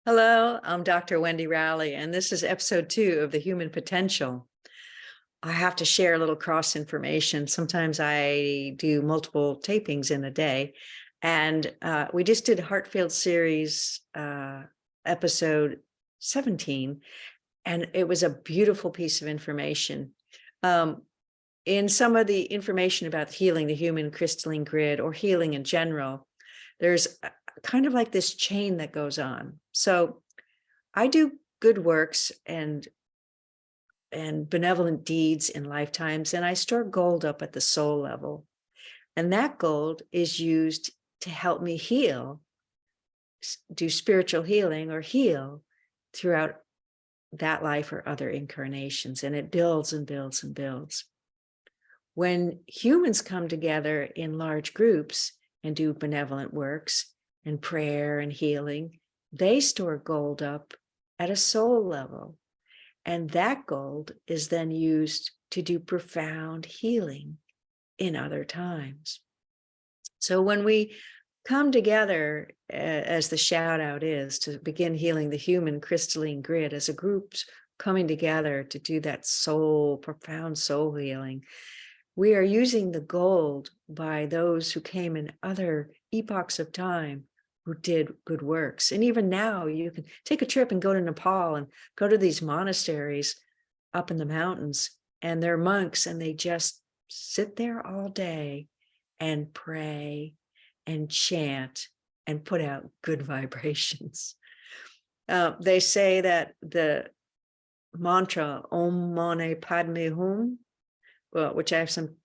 Hello, I'm Dr. Wendy Rowley, and this is episode 2 of The Human Potential. I have to share a little cross information. Sometimes I do multiple tapings in a day, and we just did Heartfield series episode 17, and it was a beautiful piece of information. In some of the information about healing the human crystalline grid or healing in general, there's kind of like this chain that goes on. So I do good works and benevolent deeds in lifetimes, and I store gold up at the soul level. And that gold is used to help me heal, do spiritual healing or heal throughout that life or other incarnations. And it builds and builds and builds. When humans come together in large groups and do benevolent works and prayer and healing, they store gold up at a soul level. And that gold is then used to do profound healing in other times. So when we come together, as the shout out is, to begin healing the human crystalline grid as a group coming together to do that profound soul healing, we are using the gold by those who came in other epochs of time who did good works. And even now, you can take a trip and go to Nepal and go to these monasteries up in the mountains, and they're monks, and they just sit there all day and pray and chant and put out good vibrations. They say that the mantra Om Mani Padme Hum, which I have some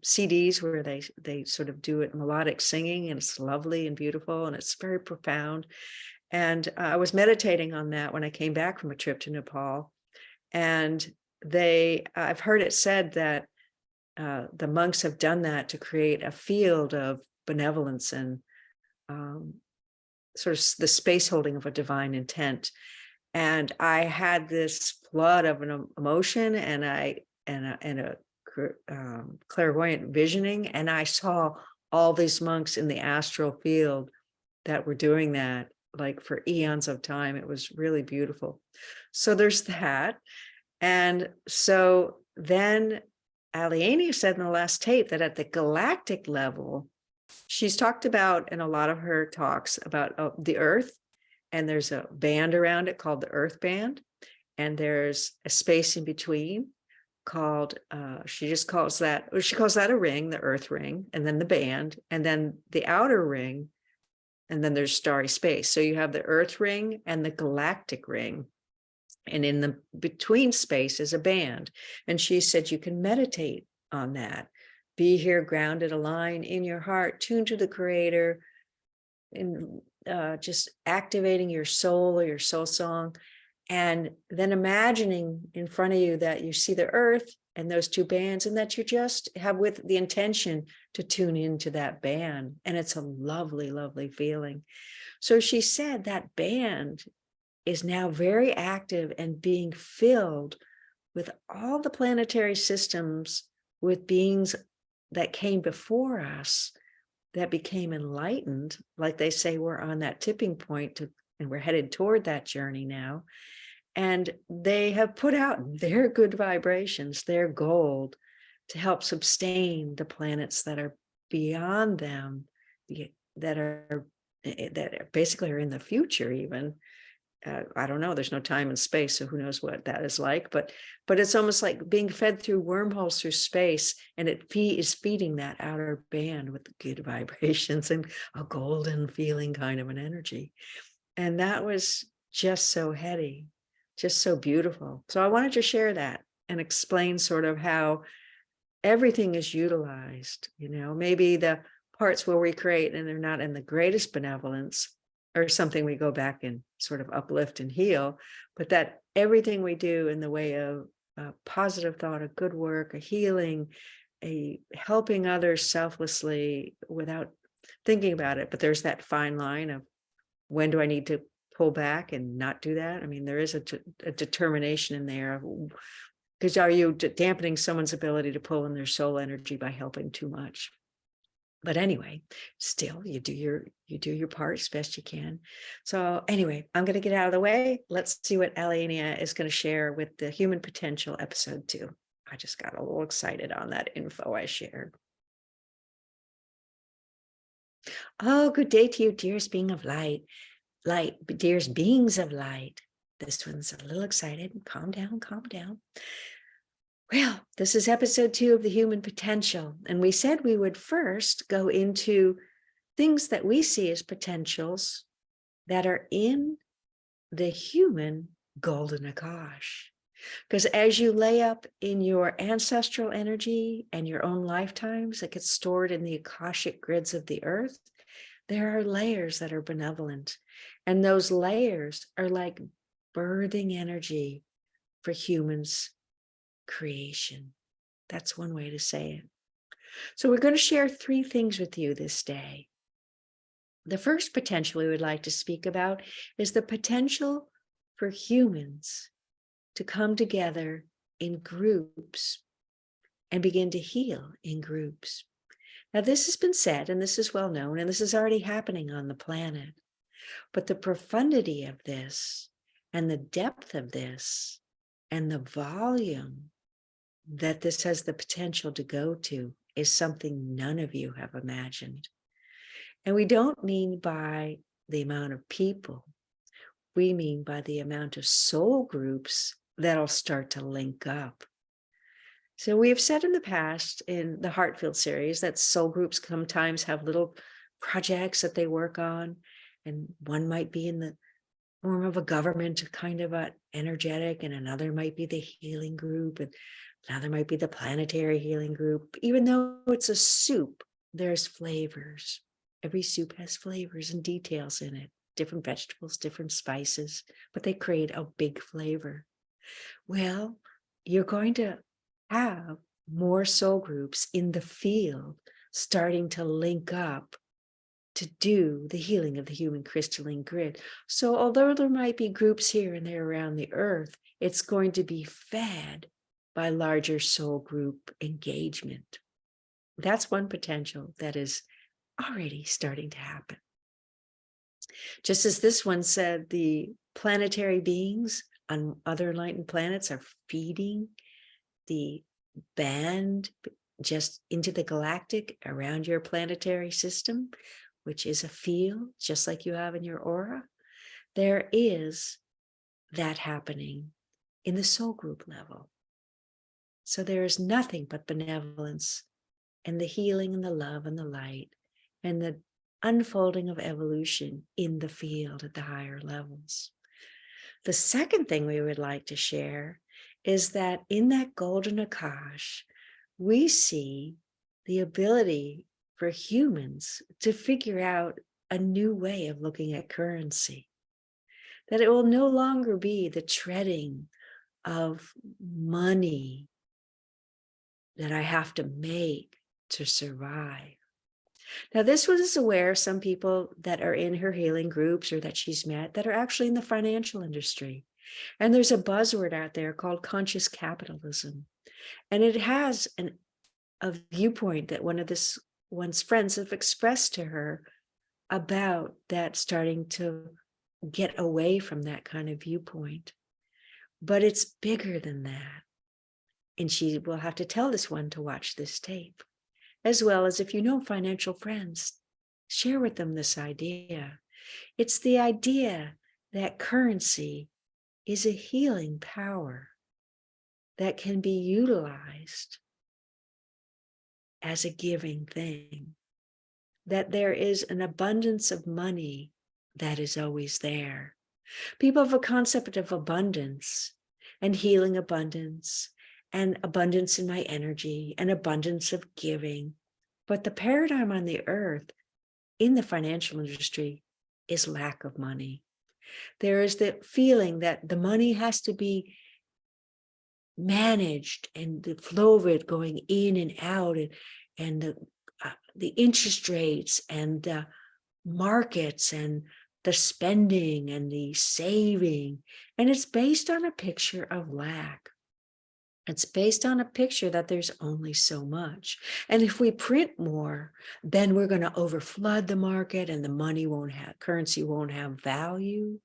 CDs where they sort of do it melodic singing, and it's lovely and beautiful, and it's very profound. And I was meditating on that when I came back from a trip to Nepal, and I've heard it said that the monks have done that to create a field of benevolence and sort of the space holding of a divine intent. And I had this flood of an emotion and a clairvoyant visioning, and I saw all these monks in the astral field that were doing that, like for eons of time. It was really beautiful. So there's that. And so then Aliani said in the last tape that at the galactic level, she's talked about in a lot of her talks about the Earth, and there's a band around it called the Earth Band, and there's a space in between called she calls that a ring, the Earth ring, and then the band, and then the outer ring, and then there's starry space. So you have the Earth ring and the galactic ring, and in the between space is a band. And she said you can meditate on that, be here grounded, align in your heart, tuned to the Creator, and just activating your soul or your soul song. And then imagining in front of you that you see the Earth and those two bands, and that you just have with the intention to tune into that band. And it's a lovely, lovely feeling. So she said that band is now very active and being filled with all the planetary systems, with beings that came before us that became enlightened. Like they say, we're on that tipping point and we're headed toward that journey now. And they have put out their good vibrations, their gold, to help sustain the planets that are beyond them, that basically are in the future even. I don't know, there's no time and space, so who knows what that is like, but it's almost like being fed through wormholes through space, and it is feeding that outer band with good vibrations and a golden feeling kind of an energy. And that was just so heady, just so beautiful. So I wanted to share that and explain sort of how everything is utilized. Maybe the parts where we create and they're not in the greatest benevolence or something we go back and sort of uplift and heal, but that everything we do in the way of positive thought, a good work, a healing, a helping others selflessly without thinking about it. But there's that fine line of when do I need to pull back and not do that? I mean, there is a determination in there, because are you dampening someone's ability to pull in their soul energy by helping too much? But anyway, still you do your part as best you can. So anyway, I'm going to get out of the way. Let's see what Alenia is going to share with the Human Potential episode 2. I just got a little excited on that info I shared. Oh, good day to you, dearest being of light, dearest beings of light. This one's a little excited. Calm down, calm down. Well, this is episode 2 of the Human Potential, and we said we would first go into things that we see as potentials that are in the human golden Akash. Because as you lay up in your ancestral energy and your own lifetimes that gets stored in the Akashic grids of the earth, there are layers that are benevolent. And those layers are like birthing energy for humans' creation. That's one way to say it. So we're going to share 3 things with you this day. The first potential we would like to speak about is the potential for humans to come together in groups and begin to heal in groups. Now, this has been said, and this is well known, and this is already happening on the planet. But the profundity of this, and the depth of this, and the volume that this has the potential to go to is something none of you have imagined. And we don't mean by the amount of people. We mean by the amount of soul groups that'll start to link up. So we have said in the past in the Heartfield series that soul groups sometimes have little projects that they work on, and one might be in the form of a government, kind of a energetic, and another might be the healing group, and another might be the planetary healing group. Even though it's a soup, there's flavors. Every soup has flavors and details in it, different vegetables, different spices, but they create a big flavor. Well, you're going to have more soul groups in the field starting to link up to do the healing of the human crystalline grid. So although there might be groups here and there around the earth, it's going to be fed by larger soul group engagement. That's one potential that is already starting to happen. Just as this one said, the planetary beings on other enlightened planets are feeding the band just into the galactic around your planetary system, which is a field just like you have in your aura. There is that happening in the soul group level. So there is nothing but benevolence and the healing and the love and the light and the unfolding of evolution in the field at the higher levels. The second thing we would like to share is that in that golden Akash, we see the ability for humans to figure out a new way of looking at currency, that it will no longer be the treading of money that I have to make to survive. Now, this was aware of some people that are in her healing groups or that she's met that are actually in the financial industry. And there's a buzzword out there called conscious capitalism. And it has a viewpoint that one's friends have expressed to her about that starting to get away from that kind of viewpoint. But it's bigger than that. And she will have to tell this one to watch this tape. As well as if you know financial friends, share with them this idea. It's the idea that currency is a healing power that can be utilized as a giving thing, that there is an abundance of money that is always there. People have a concept of abundance and healing abundance and abundance in my energy and abundance of giving. But the paradigm on the earth in the financial industry is lack of money. There is the feeling that the money has to be managed and the flow of it going in and out and the interest rates and the markets and the spending and the saving. And it's based on a picture of lack. It's based on a picture that there's only so much. And if we print more, then we're going to overflood the market and the money won't have, currency won't have value.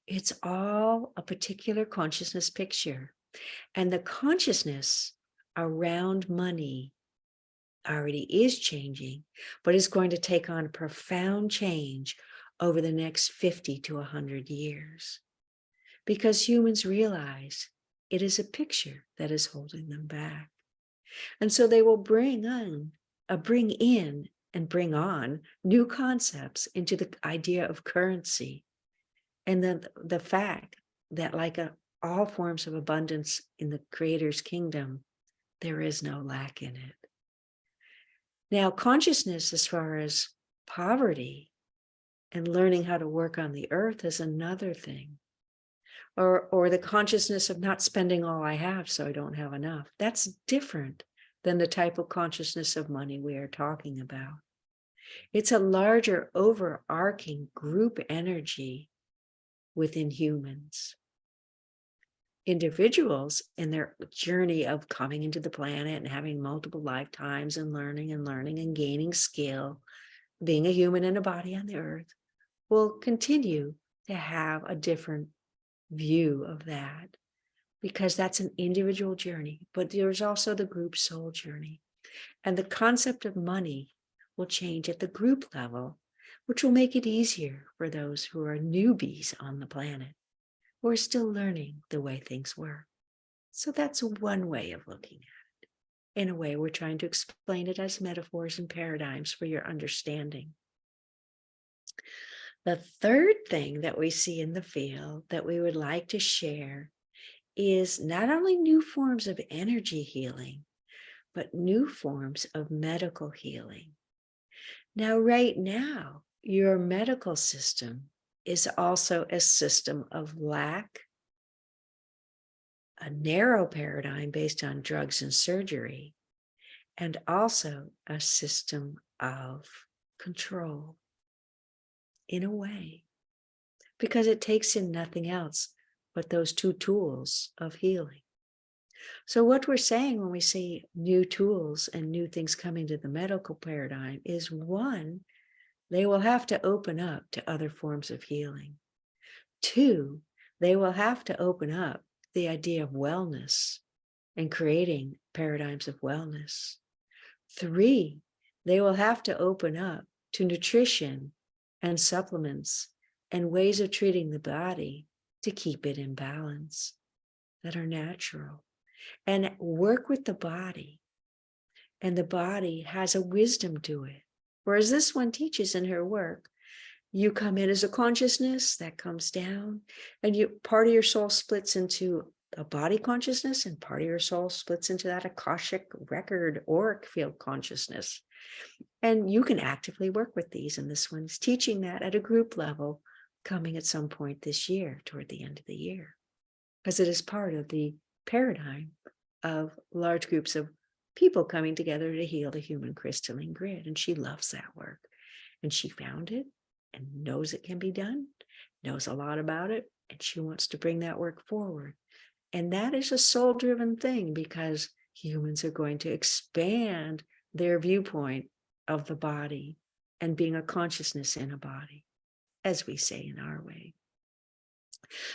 It's all a particular consciousness picture. And the consciousness around money already is changing, but is going to take on a profound change over the next 50 to 100 years. Because humans realize it is a picture that is holding them back. And so they will bring in and bring on new concepts into the idea of currency. And then the fact that like all forms of abundance in the Creator's kingdom, there is no lack in it. Now, consciousness as far as poverty and learning how to work on the earth is another thing. Or the consciousness of not spending all I have so I don't have enough. That's different than the type of consciousness of money we are talking about. It's a larger overarching group energy within humans. Individuals in their journey of coming into the planet and having multiple lifetimes and learning and gaining skill, being a human in a body on the earth, will continue to have a different view of that, because that's an individual journey, but there's also the group soul journey. And the concept of money will change at the group level, which will make it easier for those who are newbies on the planet, who are still learning the way things work. So that's one way of looking at it. In a way, we're trying to explain it as metaphors and paradigms for your understanding. The third thing that we see in the field that we would like to share is not only new forms of energy healing, but new forms of medical healing. Now, right now, your medical system is also a system of lack, a narrow paradigm based on drugs and surgery, and also a system of control in a way, because it takes in nothing else but those two tools of healing. So what we're saying when we say new tools and new things coming to the medical paradigm is, one, they will have to open up to other forms of healing. Two, they will have to open up the idea of wellness and creating paradigms of wellness. Three, they will have to open up to nutrition and supplements and ways of treating the body to keep it in balance that are natural, and work with the body. And the body has a wisdom to it. Whereas this one teaches in her work, you come in as a consciousness that comes down, and part of your soul splits into a body consciousness, and part of your soul splits into that Akashic record auric field consciousness. And you can actively work with these. And this one's teaching that at a group level, coming at some point this year, toward the end of the year, because it is part of the paradigm of large groups of people coming together to heal the human crystalline grid. And she loves that work. And she found it and knows it can be done, knows a lot about it, and she wants to bring that work forward. And that is a soul-driven thing, because humans are going to expand their viewpoint of the body and being a consciousness in a body, as we say in our way.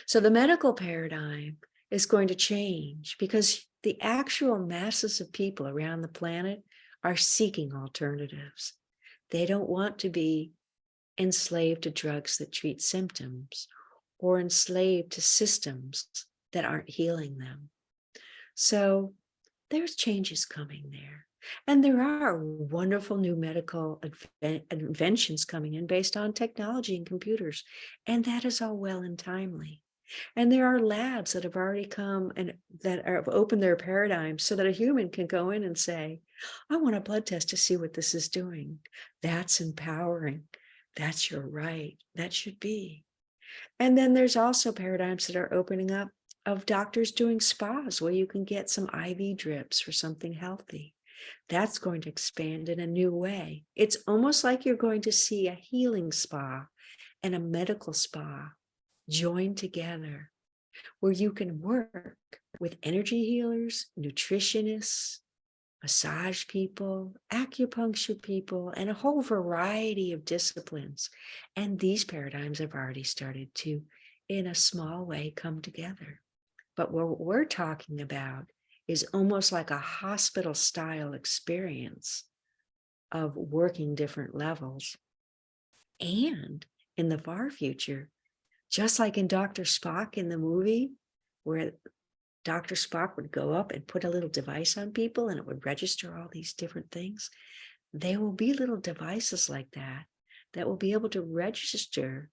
So the medical paradigm is going to change, because the actual masses of people around the planet are seeking alternatives. They don't want to be enslaved to drugs that treat symptoms, or enslaved to systems that aren't healing them. So there's changes coming there. And there are wonderful new medical inventions coming in based on technology and computers. And that is all well and timely. And there are labs that have already come and that have opened their paradigms so that a human can go in and say, I want a blood test to see what this is doing. That's empowering. That's your right. That should be. And then there's also paradigms that are opening up of doctors doing spas where you can get some IV drips for something healthy. That's going to expand in a new way. It's almost like you're going to see a healing spa and a medical spa joined together, where you can work with energy healers, nutritionists, massage people, acupuncture people, and a whole variety of disciplines. And these paradigms have already started to, in a small way, come together. But what we're talking about is almost like a hospital style experience of working different levels. And in the far future, just like in Dr. Spock in the movie, where Dr. Spock would go up and put a little device on people and it would register all these different things. There will be little devices like that that will be able to register,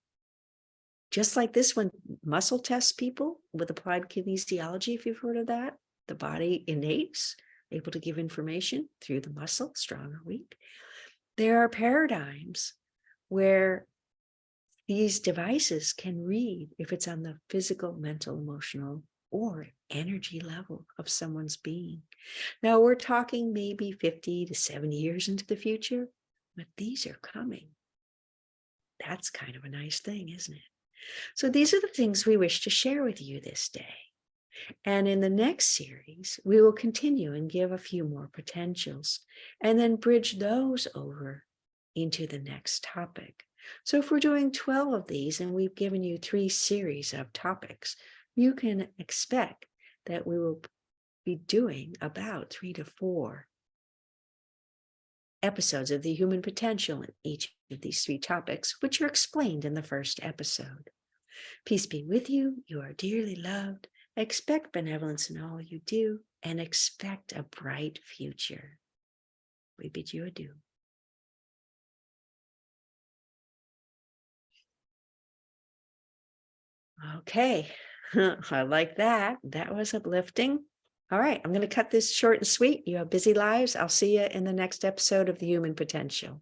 just like this one muscle tests people with applied kinesiology, if you've heard of that. The body innates, able to give information through the muscle, strong or weak. There are paradigms where these devices can read if it's on the physical, mental, emotional, or energy level of someone's being. Now we're talking maybe 50 to 70 years into the future, but these are coming. That's kind of a nice thing, isn't it? So these are the things we wish to share with you this day. And in the next series, we will continue and give a few more potentials and then bridge those over into the next topic. So if we're doing 12 of these and we've given you 3 series of topics, you can expect that we will be doing about 3 to 4 episodes of the human potential in each of these 3 topics, which are explained in the first episode. Peace be with you. You are dearly loved. Expect benevolence in all you do and expect a bright future. We bid you adieu. Okay, I like that. That was uplifting. All right, I'm going to cut this short and sweet. You have busy lives. I'll see you in the next episode of The Human Potential.